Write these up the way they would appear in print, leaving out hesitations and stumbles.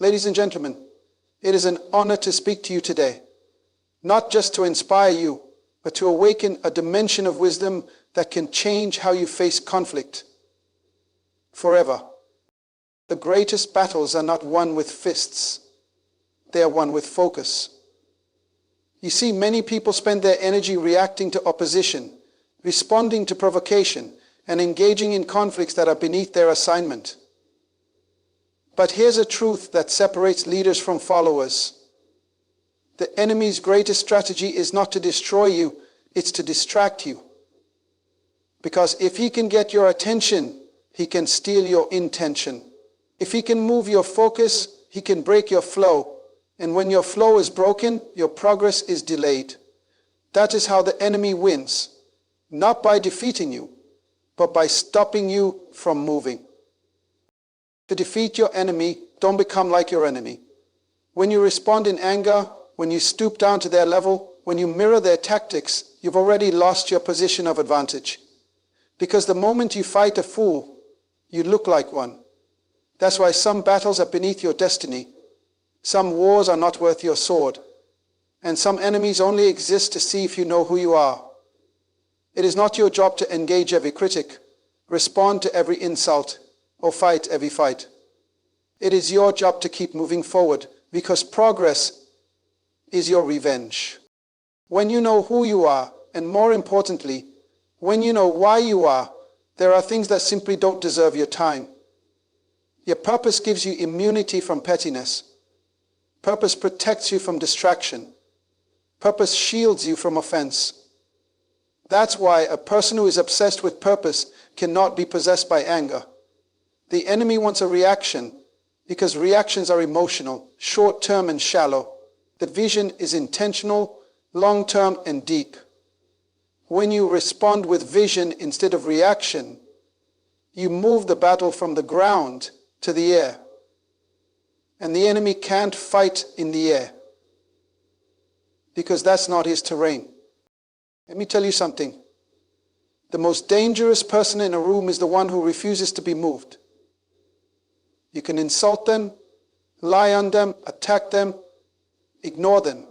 Ladies and gentlemen, it is an honor to speak to you today, not just to inspire you, but to awaken a dimension of wisdom that can change how you face conflict forever. The greatest battles are not won with fists. They are won with focus. You see, many people spend their energy reacting to opposition, responding to provocation, and engaging in conflicts that are beneath their assignment. But here's a truth that separates leaders from followers. The enemy's greatest strategy is not to destroy you, it's to distract you. Because if he can get your attention, he can steal your intention. If he can move your focus, he can break your flow. And when your flow is broken, your progress is delayed. That is how the enemy wins. Not by defeating you, but by stopping you from moving. To defeat your enemy, don't become like your enemy. When you respond in anger, when you stoop down to their level, when you mirror their tactics, you've already lost your position of advantage. Because the moment you fight a fool, you look like one. That's why some battles are beneath your destiny. Some wars are not worth your sword. And some enemies only exist to see if you know who you are. It is not your job to engage every critic, respond to every insult, or fight every fight. It is your job to keep moving forward, because progress is your revenge. When you know who you are, and more importantly, when you know why you are, there are things that simply don't deserve your time. Your purpose gives you immunity from pettiness. Purpose protects you from distraction. Purpose shields you from offense. That's why a person who is obsessed with purpose cannot be possessed by anger. The enemy wants a reaction because reactions are emotional, short-term and shallow. The vision is intentional, long-term and deep. When you respond with vision instead of reaction, you move the battle from the ground to the air. And the enemy can't fight in the air because that's not his terrain. Let me tell you something. The most dangerous person in a room is the one who refuses to be moved. You can insult them, lie on them, attack them, ignore them,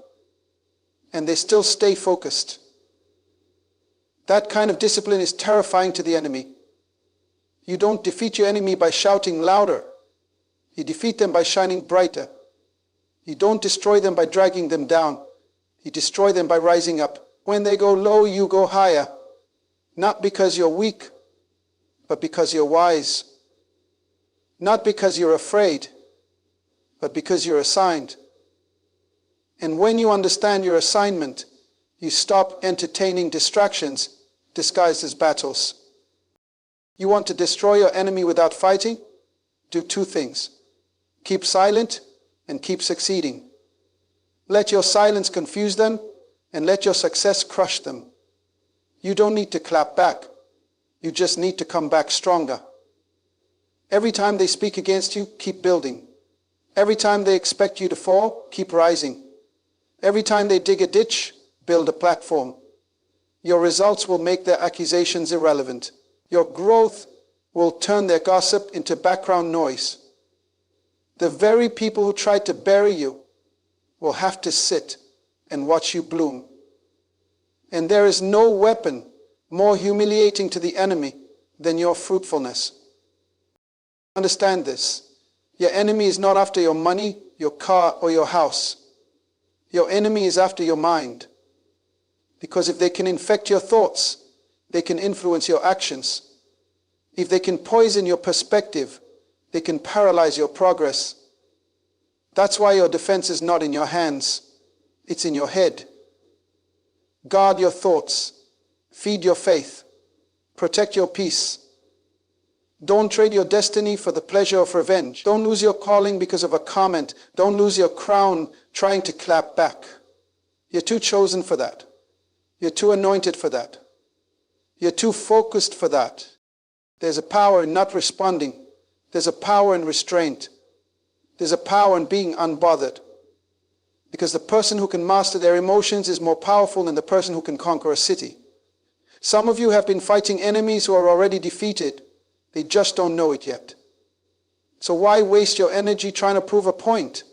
and they still stay focused. That kind of discipline is terrifying to the enemy. You don't defeat your enemy by shouting louder. You defeat them by shining brighter. You don't destroy them by dragging them down. You destroy them by rising up. When they go low, you go higher. Not because you're weak, but because you're wise. Not because you're afraid, but because you're assigned. And when you understand your assignment, you stop entertaining distractions disguised as battles. You want to destroy your enemy without fighting? Do two things. Keep silent and keep succeeding. Let your silence confuse them and let your success crush them. You don't need to clap back. You just need to come back stronger. Every time they speak against you, keep building. Every time they expect you to fall, keep rising. Every time they dig a ditch, build a platform. Your results will make their accusations irrelevant. Your growth will turn their gossip into background noise. The very people who tried to bury you will have to sit and watch you bloom. And there is no weapon more humiliating to the enemy than your fruitfulness. Understand this. Your enemy is not after your money, your car, or your house. Your enemy is after your mind. Because if they can infect your thoughts, they can influence your actions. If they can poison your perspective, they can paralyze your progress. That's why your defense is not in your hands. It's in your head. Guard your thoughts. Feed your faith. Protect your peace. Don't trade your destiny for the pleasure of revenge. Don't lose your calling because of a comment. Don't lose your crown trying to clap back. You're too chosen for that. You're too anointed for that. You're too focused for that. There's a power in not responding. There's a power in restraint. There's a power in being unbothered. Because the person who can master their emotions is more powerful than the person who can conquer a city. Some of you have been fighting enemies who are already defeated. They just don't know it yet. So why waste your energy trying to prove a point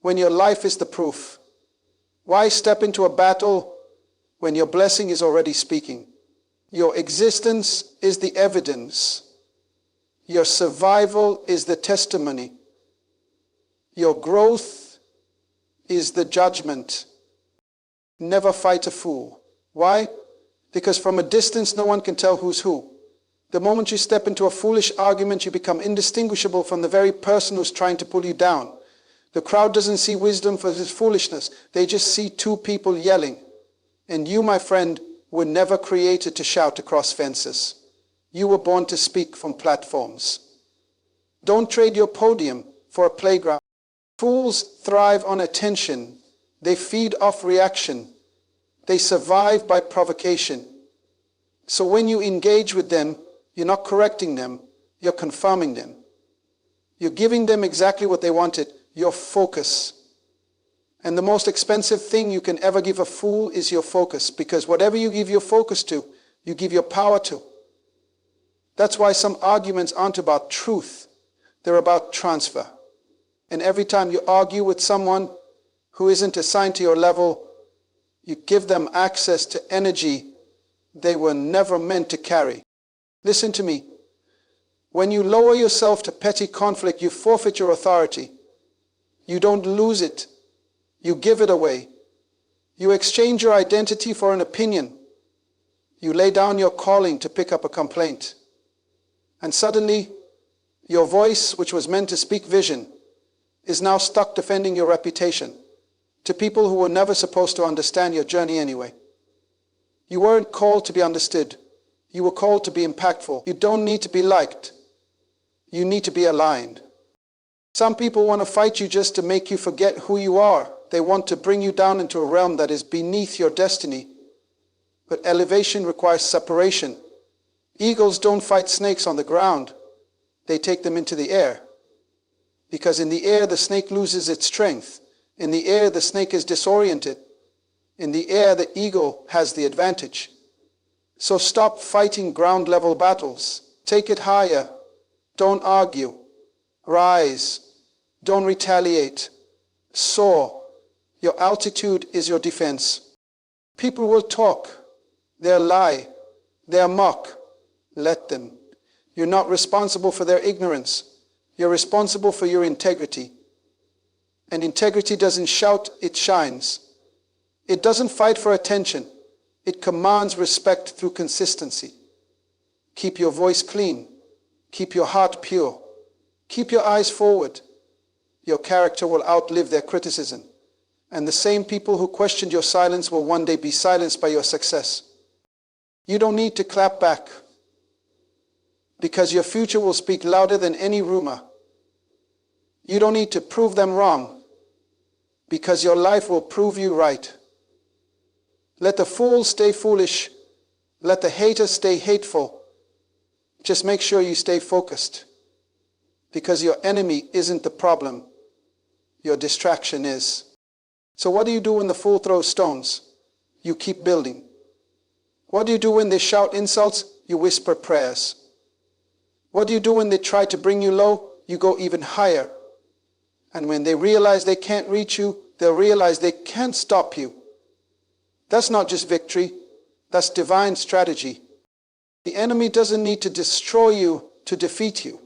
when your life is the proof? Why step into a battle when your blessing is already speaking? Your existence is the evidence. Your survival is the testimony. Your growth is the judgment. Never fight a fool. Why? Because from a distance, no one can tell who's who. The moment you step into a foolish argument, you become indistinguishable from the very person who's trying to pull you down. The crowd doesn't see wisdom for his foolishness. They just see two people yelling. And you, my friend, were never created to shout across fences. You were born to speak from platforms. Don't trade your podium for a playground. Fools thrive on attention. They feed off reaction. They survive by provocation. So when you engage with them, you're not correcting them, you're confirming them. You're giving them exactly what they wanted, your focus. And the most expensive thing you can ever give a fool is your focus, because whatever you give your focus to, you give your power to. That's why some arguments aren't about truth, they're about transfer. And every time you argue with someone who isn't assigned to your level, you give them access to energy they were never meant to carry. Listen to me. When you lower yourself to petty conflict, you forfeit your authority. You don't lose it. You give it away. You exchange your identity for an opinion. You lay down your calling to pick up a complaint. And suddenly, your voice, which was meant to speak vision, is now stuck defending your reputation to people who were never supposed to understand your journey anyway. You weren't called to be understood. You were called to be impactful. You don't need to be liked. You need to be aligned. Some people want to fight you just to make you forget who you are. They want to bring you down into a realm that is beneath your destiny. But elevation requires separation. Eagles don't fight snakes on the ground. They take them into the air. Because in the air, the snake loses its strength. In the air, the snake is disoriented. In the air, the eagle has the advantage. So stop fighting ground-level battles. Take it higher. Don't argue. Rise. Don't retaliate. Soar. Your altitude is your defense. People will talk. They'll lie. They'll mock. Let them. You're not responsible for their ignorance. You're responsible for your integrity. And integrity doesn't shout, it shines. It doesn't fight for attention. It commands respect through consistency. Keep your voice clean. Keep your heart pure. Keep your eyes forward. Your character will outlive their criticism. And the same people who questioned your silence will one day be silenced by your success. You don't need to clap back, because your future will speak louder than any rumor. You don't need to prove them wrong, because your life will prove you right. Let the fool stay foolish. Let the hater stay hateful. Just make sure you stay focused, because your enemy isn't the problem. Your distraction is. So what do you do when the fool throws stones? You keep building. What do you do when they shout insults? You whisper prayers. What do you do when they try to bring you low? You go even higher. And when they realize they can't reach you, they'll realize they can't stop you. That's not just victory, that's divine strategy. The enemy doesn't need to destroy you to defeat you.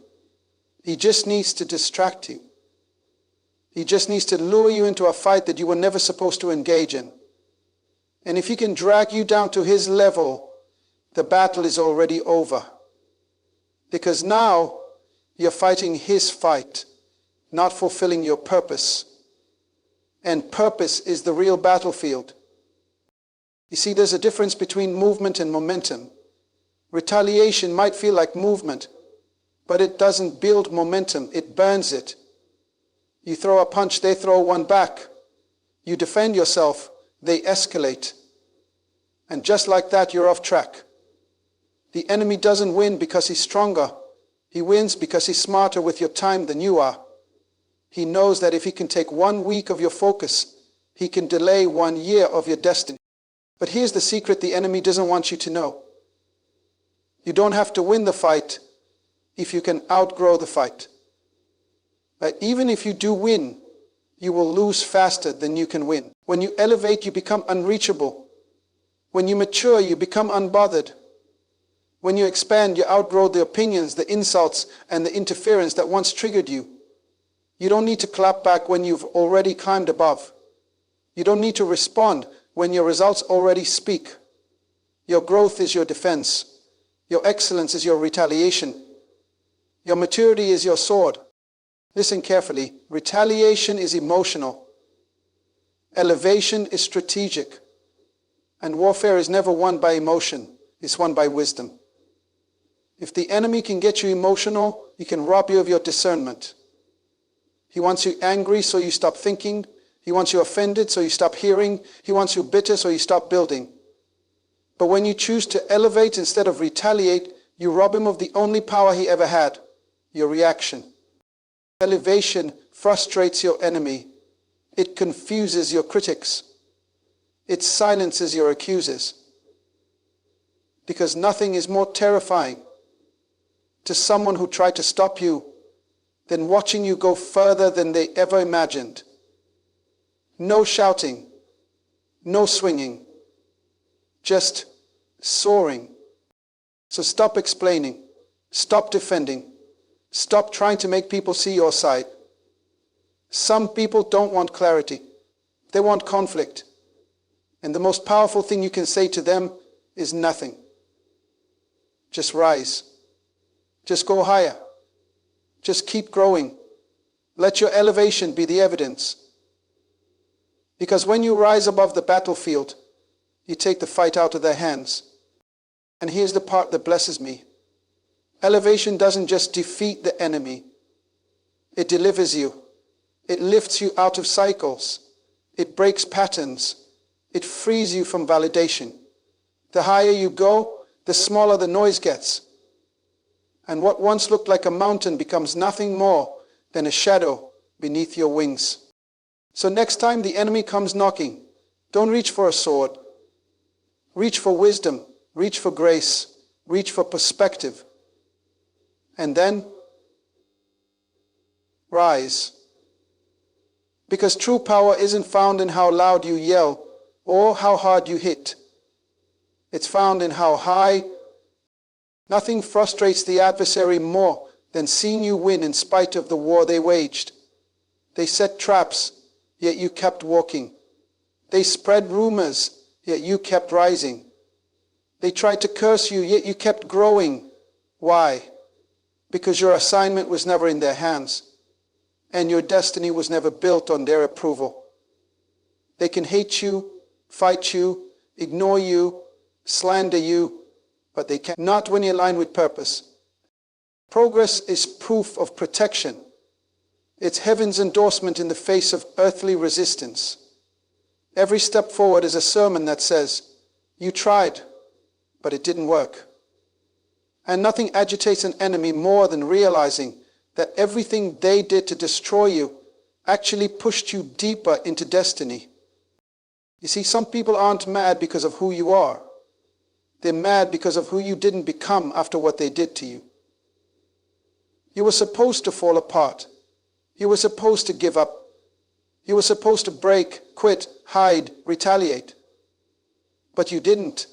He just needs to distract you. He just needs to lure you into a fight that you were never supposed to engage in. And if he can drag you down to his level, the battle is already over. Because now you're fighting his fight, not fulfilling your purpose. And purpose is the real battlefield. You see, there's a difference between movement and momentum. Retaliation might feel like movement, but it doesn't build momentum, it burns it. You throw a punch, they throw one back. You defend yourself, they escalate. And just like that, you're off track. The enemy doesn't win because he's stronger. He wins because he's smarter with your time than you are. He knows that if he can take 1 week of your focus, he can delay 1 year of your destiny. But here's the secret the enemy doesn't want you to know. You don't have to win the fight if you can outgrow the fight. But even if you do win, you will lose faster than you can win. When you elevate, you become unreachable. When you mature, you become unbothered. When you expand, you outgrow the opinions, the insults, and the interference that once triggered you. You don't need to clap back when you've already climbed above. You don't need to respond when your results already speak. Your growth is your defense. Your excellence is your retaliation. Your maturity is your sword. Listen carefully. Retaliation is emotional. Elevation is strategic. And warfare is never won by emotion. It's won by wisdom. If the enemy can get you emotional, he can rob you of your discernment. He wants you angry so you stop thinking. He wants you offended so you stop hearing. He wants you bitter so you stop building. But when you choose to elevate instead of retaliate, you rob him of the only power he ever had, your reaction. Elevation frustrates your enemy. It confuses your critics. It silences your accusers. Because nothing is more terrifying to someone who tried to stop you than watching you go further than they ever imagined. No shouting, no swinging, just soaring. So stop explaining, stop defending, stop trying to make people see your side. Some people don't want clarity. They want conflict. And the most powerful thing you can say to them is nothing. Just rise. Just go higher. Just keep growing. Let your elevation be the evidence. Because when you rise above the battlefield, you take the fight out of their hands. And here's the part that blesses me. Elevation doesn't just defeat the enemy. It delivers you. It lifts you out of cycles. It breaks patterns. It frees you from validation. The higher you go, the smaller the noise gets. And what once looked like a mountain becomes nothing more than a shadow beneath your wings. So next time the enemy comes knocking, don't reach for a sword. Reach for wisdom. Reach for grace. Reach for perspective. And then rise. Because true power isn't found in how loud you yell or how hard you hit. It's found in how high. Nothing frustrates the adversary more than seeing you win in spite of the war they waged. They set traps, yet you kept walking. They spread rumors, yet you kept rising. They tried to curse you, yet you kept growing. Why? Because your assignment was never in their hands, and your destiny was never built on their approval. They can hate you, fight you, ignore you, slander you, but they cannot when you align with purpose. Progress is proof of protection. It's heaven's endorsement in the face of earthly resistance. Every step forward is a sermon that says, you tried, but it didn't work. And nothing agitates an enemy more than realizing that everything they did to destroy you actually pushed you deeper into destiny. You see, some people aren't mad because of who you are. They're mad because of who you didn't become after what they did to you. You were supposed to fall apart. You were supposed to give up. You were supposed to break, quit, hide, retaliate. But you didn't.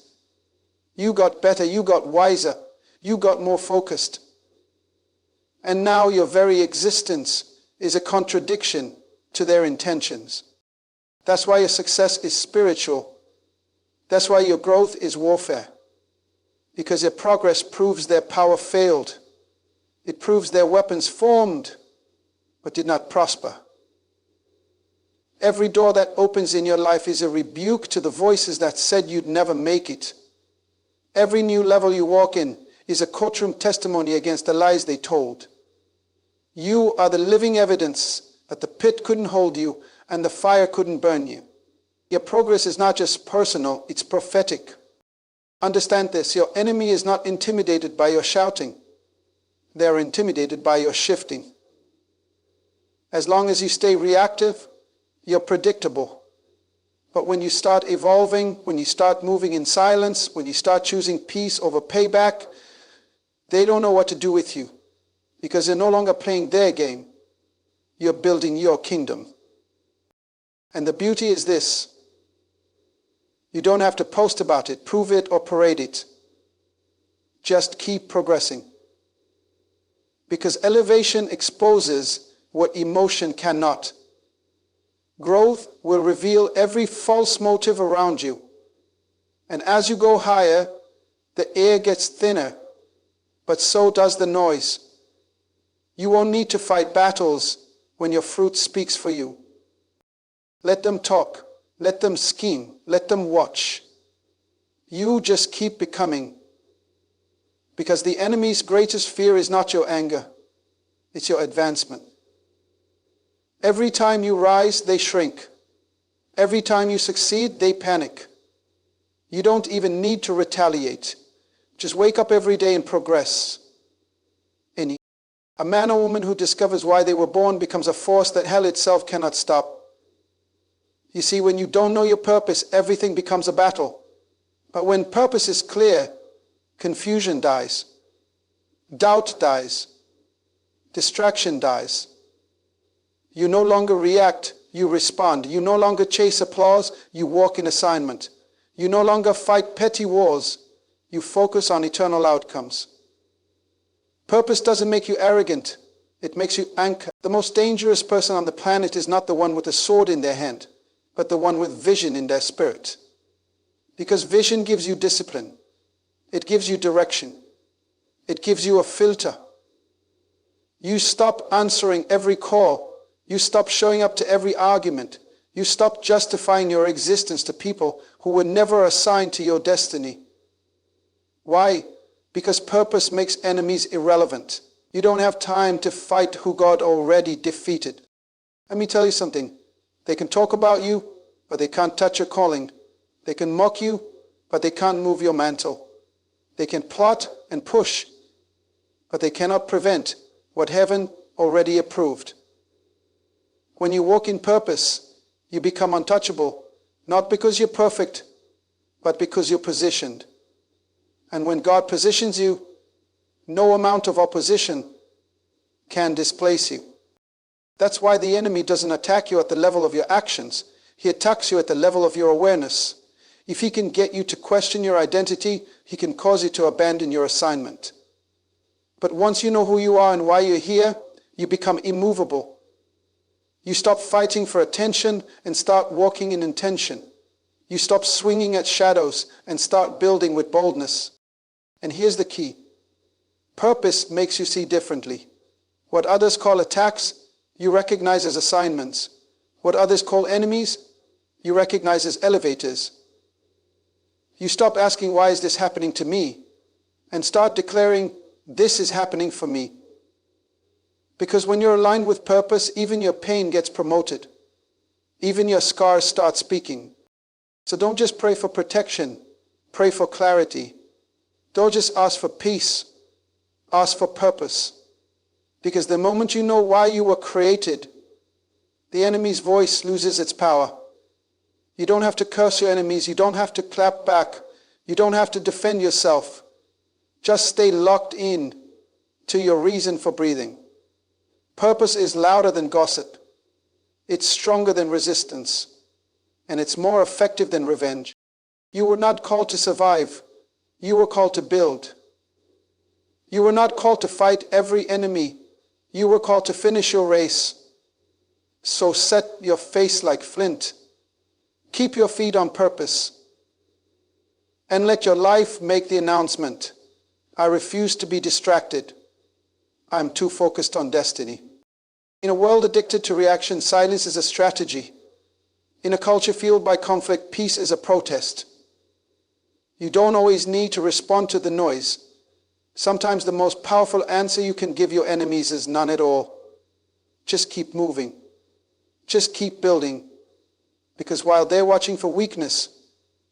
You got better. You got wiser. You got more focused. And now your very existence is a contradiction to their intentions. That's why your success is spiritual. That's why your growth is warfare. Because their progress proves their power failed. It proves their weapons formed, but did not prosper. Every door that opens in your life is a rebuke to the voices that said you'd never make it. Every new level you walk in is a courtroom testimony against the lies they told. You are the living evidence that the pit couldn't hold you and the fire couldn't burn you. Your progress is not just personal, it's prophetic. Understand this, your enemy is not intimidated by your shouting. They are intimidated by your shifting. As long as you stay reactive, you're predictable. But when you start evolving, when you start moving in silence, when you start choosing peace over payback, they don't know what to do with you because they're no longer playing their game. you're building your kingdom. And the beauty is this: you don't have to post about it, prove it, or parade it. Just keep progressing. Because elevation exposes what emotion cannot. Growth will reveal every false motive around you. And as you go higher, the air gets thinner, but so does the noise. You won't need to fight battles when your fruit speaks for you. Let them talk, let them scheme, let them watch. You just keep becoming. Because the enemy's greatest fear is not your anger, it's your advancement. Every time you rise, they shrink. Every time you succeed, they panic. You don't even need to retaliate. Just wake up every day and progress. A man or woman who discovers why they were born becomes a force that hell itself cannot stop. You see, when you don't know your purpose, everything becomes a battle. But when purpose is clear, confusion dies. Doubt dies. Distraction dies. You no longer react, you respond. You no longer chase applause, you walk in assignment. You no longer fight petty wars, you focus on eternal outcomes. Purpose doesn't make you arrogant, it makes you anchor. The most dangerous person on the planet is not the one with a sword in their hand, but the one with vision in their spirit. Because vision gives you discipline. It gives you direction. It gives you a filter. You stop answering every call. You stop showing up to every argument. You stop justifying your existence to people who were never assigned to your destiny. Why? Because purpose makes enemies irrelevant. You don't have time to fight who God already defeated. Let me tell you something. They can talk about you, but they can't touch your calling. They can mock you, but they can't move your mantle. They can plot and push, but they cannot prevent what heaven already approved. When you walk in purpose, you become untouchable, not because you're perfect, but because you're positioned. And when God positions you, no amount of opposition can displace you. That's why the enemy doesn't attack you at the level of your actions. He attacks you at the level of your awareness. If he can get you to question your identity, he can cause you to abandon your assignment. But once you know who you are and why you're here, you become immovable. You stop fighting for attention and start walking in intention. You stop swinging at shadows and start building with boldness. And here's the key. Purpose makes you see differently. What others call attacks, you recognize as assignments. What others call enemies, you recognize as elevators. You stop asking, why is this happening to me? And start declaring, this is happening for me. Because when you're aligned with purpose, even your pain gets promoted. Even your scars start speaking. So don't just pray for protection, pray for clarity. Don't just ask for peace, ask for purpose. Because the moment you know why you were created, the enemy's voice loses its power. You don't have to curse your enemies, you don't have to clap back, you don't have to defend yourself. Just stay locked in to your reason for breathing. Purpose is louder than gossip. It's stronger than resistance. And it's more effective than revenge. You were not called to survive. You were called to build. You were not called to fight every enemy. You were called to finish your race. So set your face like flint. Keep your feet on purpose. And let your life make the announcement. I refuse to be distracted. I'm too focused on destiny. In a world addicted to reaction, silence is a strategy. In a culture fueled by conflict, peace is a protest. You don't always need to respond to the noise. Sometimes the most powerful answer you can give your enemies is none at all. Just keep moving. Just keep building. Because while they're watching for weakness,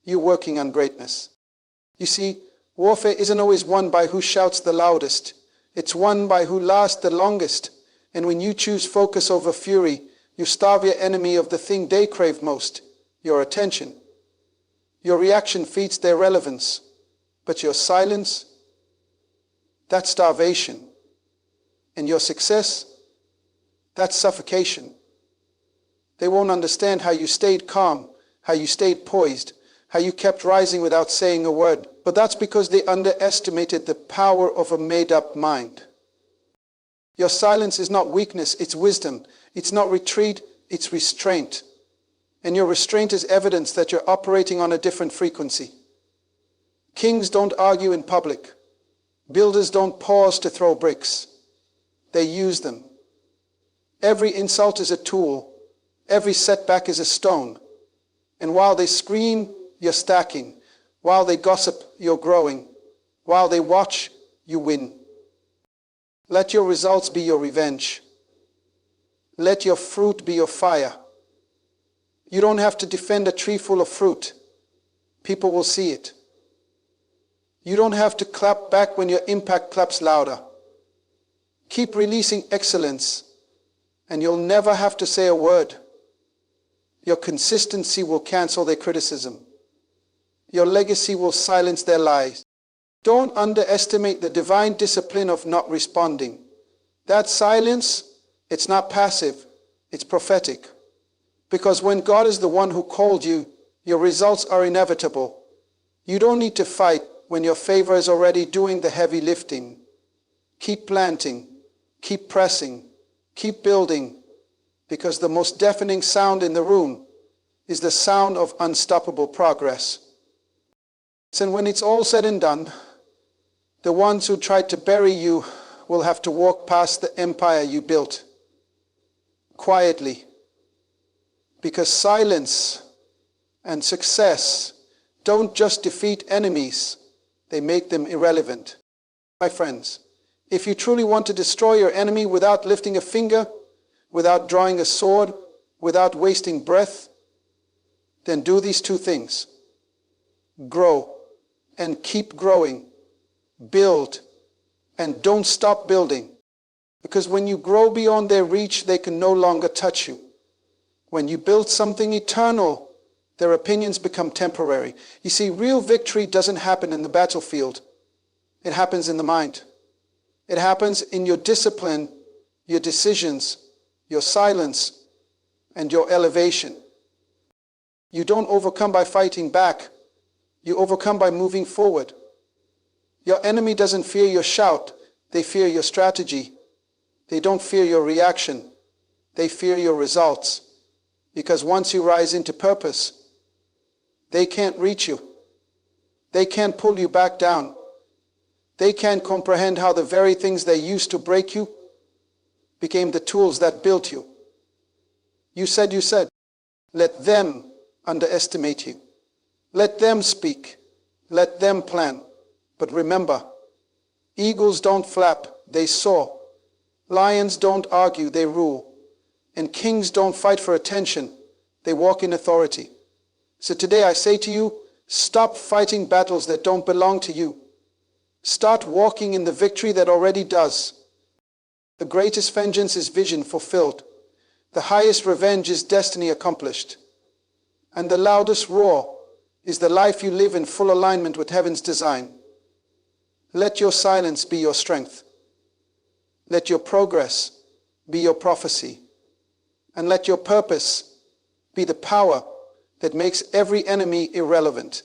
you're working on greatness. You see, warfare isn't always won by who shouts the loudest. It's won by who lasts the longest. And when you choose focus over fury, you starve your enemy of the thing they crave most, your attention. Your reaction feeds their relevance, but your silence, that's starvation. And your success, That's suffocation. They won't understand how you stayed calm, how you stayed poised, how you kept rising without saying a word. But that's because they underestimated the power of a made-up mind. Your silence is not weakness, it's wisdom. It's not retreat, it's restraint. And your restraint is evidence that you're operating on a different frequency. Kings don't argue in public. Builders don't pause to throw bricks. They use them. Every insult is a tool. Every setback is a stone. And while they scream, you're stacking. While they gossip, you're growing. While they watch, you win. Let your results be your revenge. Let your fruit be your fire. You don't have to defend a tree full of fruit. People will see it. You don't have to clap back when your impact claps louder. Keep releasing excellence, and you'll never have to say a word. Your consistency will cancel their criticism. Your legacy will silence their lies. Don't underestimate the divine discipline of not responding. That silence, it's not passive, it's prophetic. Because when God is the one who called you, your results are inevitable. You don't need to fight when your favor is already doing the heavy lifting. Keep planting, keep pressing, keep building, because the most deafening sound in the room is the sound of unstoppable progress. And when it's all said and done, the ones who tried to bury you will have to walk past the empire you built quietly, because silence and success don't just defeat enemies, they make them irrelevant. My friends, if you truly want to destroy your enemy without lifting a finger, without drawing a sword, without wasting breath, then do these two things. Grow and keep growing. Build and don't stop building. Because when you grow beyond their reach, they can no longer touch you. When you build something eternal, their opinions become temporary. You see, real victory doesn't happen in the battlefield. It happens in the mind. It happens in your discipline, your decisions, your silence, and your elevation. You don't overcome by fighting back. You overcome by moving forward. Your enemy doesn't fear your shout. They fear your strategy. They don't fear your reaction. They fear your results. Because once you rise into purpose, they can't reach you. They can't pull you back down. They can't comprehend how the very things they used to break you became the tools that built you. You said, let them underestimate you. Let them speak. Let them plan. But remember, eagles don't flap, they soar. Lions don't argue, they rule. And kings don't fight for attention, they walk in authority. So today I say to you, stop fighting battles that don't belong to you. Start walking in the victory that already does. The greatest vengeance is vision fulfilled. The highest revenge is destiny accomplished. And the loudest roar is the life you live in full alignment with heaven's design. Let your silence be your strength. Let your progress be your prophecy. And let your purpose be the power that makes every enemy irrelevant.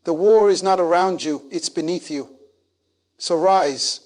The war is not around you, it's beneath you. So rise,